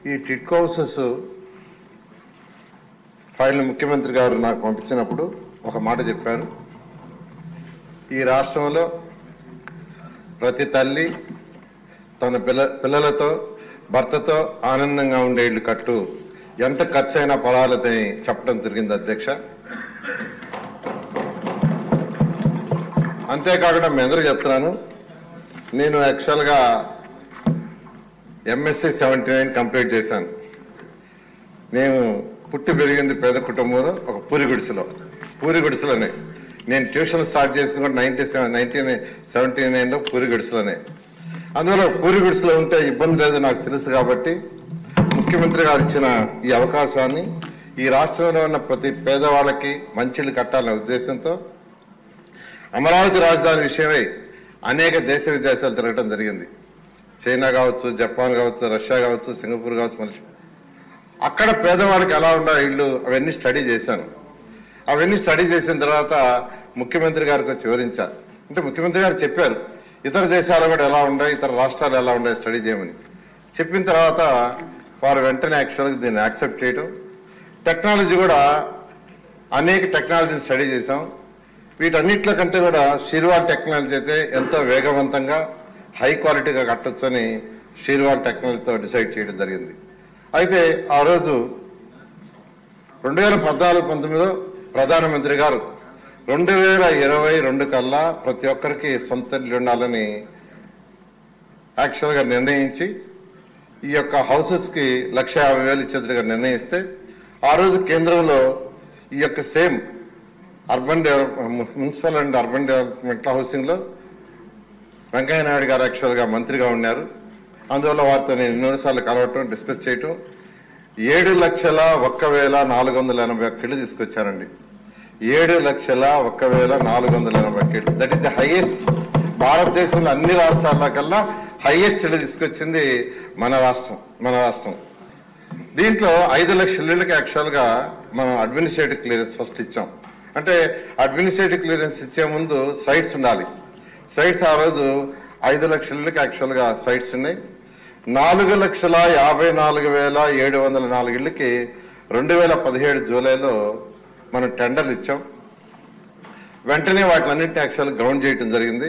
ఈ TIDCO houses file ముఖ్యమంత్రి గారు నాకు పంపించినప్పుడు ఒక మాట చెప్పారు. ఈ రాష్ట్రంలో ప్రతి తల్లి తన పిల్లలతో భర్తతో ఆనందంగా ఉండే ఇల్లు కట్టు, ఎంత ఖర్చైనా పడాలని చెప్పడం జరిగింది అధ్యక్ష. అంతేకాకుండా మీ అందరూ చెప్తున్నాను, నేను యాక్చువల్గా MSc 79 కంప్లీట్ చేశాను. నేను పుట్టి పెరిగింది పేద కుటుంబంలో, ఒక పూరి గుడిసెలోనే. నేను ట్యూషన్ స్టార్ట్ చేసింది కూడా 1979లో పూరి గుడిసెలోనే. అందువల్ల పూరి గుడిసెలో ఉంటే ఇబ్బంది లేదు నాకు తెలుసు కాబట్టి ముఖ్యమంత్రి గారు ఇచ్చిన ఈ అవకాశాన్ని ఈ రాష్ట్రంలో ఉన్న ప్రతి పేదవాళ్ళకి మంచిళ్ళు కట్టాలనే ఉద్దేశంతో అమరావతి రాజధాని విషయమై అనేక దేశ విదేశాలు తిరగడం జరిగింది. చైనా కావచ్చు, జపాన్ కావచ్చు, రష్యా కావచ్చు, సింగపూర్ కావచ్చు, మనిషి అక్కడ పేదవాళ్ళకి ఎలా ఉండాలి ఇళ్ళు అవన్నీ స్టడీ చేశాను. అవన్నీ స్టడీ చేసిన తర్వాత ముఖ్యమంత్రి గారికి వచ్చి వివరించారు. అంటే ముఖ్యమంత్రి గారు చెప్పారు ఇతర దేశాలు కూడా ఎలా ఉన్నాయి, ఇతర రాష్ట్రాలు ఎలా ఉన్నాయి స్టడీ చేయమని చెప్పిన తర్వాత వారు వెంటనే యాక్చువల్గా దీన్ని యాక్సెప్ట్ చేయడం. టెక్నాలజీ కూడా అనేక టెక్నాలజీని స్టడీ చేశాం. వీటన్నిటిలో కంటే కూడా షీర్వాల్ టెక్నాలజీ అయితే ఎంతో వేగవంతంగా హై క్వాలిటీగా కట్టొచ్చని షీర్వాల్ టెక్నాలజీతో డిసైడ్ చేయడం జరిగింది. అయితే ఆ రోజు 2014-19లో ప్రధానమంత్రి గారు 2022 కల్లా ప్రతి ఒక్కరికి సొంత ఇల్లు ఉండాలని యాక్చువల్గా నిర్ణయించి ఈ యొక్క హౌసెస్కి 1,50,000 ఇచ్చేట్టుగా నిర్ణయిస్తే ఆ రోజు కేంద్రంలో ఈ యొక్క same municipal and urban development హౌసింగ్లో వెంకయ్య నాయుడు గారు యాక్చువల్గా మంత్రిగా ఉన్నారు. అందువల్ల వారితో నేను ఎన్నోసార్లు కలవటం, డిస్కస్ చేయటం 7,01,481 ఇళ్ళు తీసుకొచ్చారండి. 7,01,481 ఇళ్ళు. దట్ ఈస్ ది హైయెస్ట్ భారతదేశంలో అన్ని రాష్ట్రాల కల్లా హైయెస్ట్ ఇళ్ళు తీసుకొచ్చింది మన రాష్ట్రం. దీంట్లో 5 లక్షల ఇళ్ళకి యాక్చువల్గా మనం అడ్మినిస్ట్రేటివ్ క్లియరెన్స్ ఫస్ట్ ఇచ్చాం. అంటే అడ్మినిస్ట్రేటివ్ క్లియరెన్స్ ఇచ్చే ముందు సైట్స్ ఉండాలి. సైట్స్ ఆ రోజు 5 లక్షల ఇళ్ళకి యాక్చువల్గా సైట్స్ ఉన్నాయి. 4,54,704 ఇళ్ళకి 2017 జూలైలో మనం టెండర్లు ఇచ్చాం. వెంటనే వాటిని అన్నింటినీ యాక్చువల్గా గ్రౌండ్ చేయడం జరిగింది.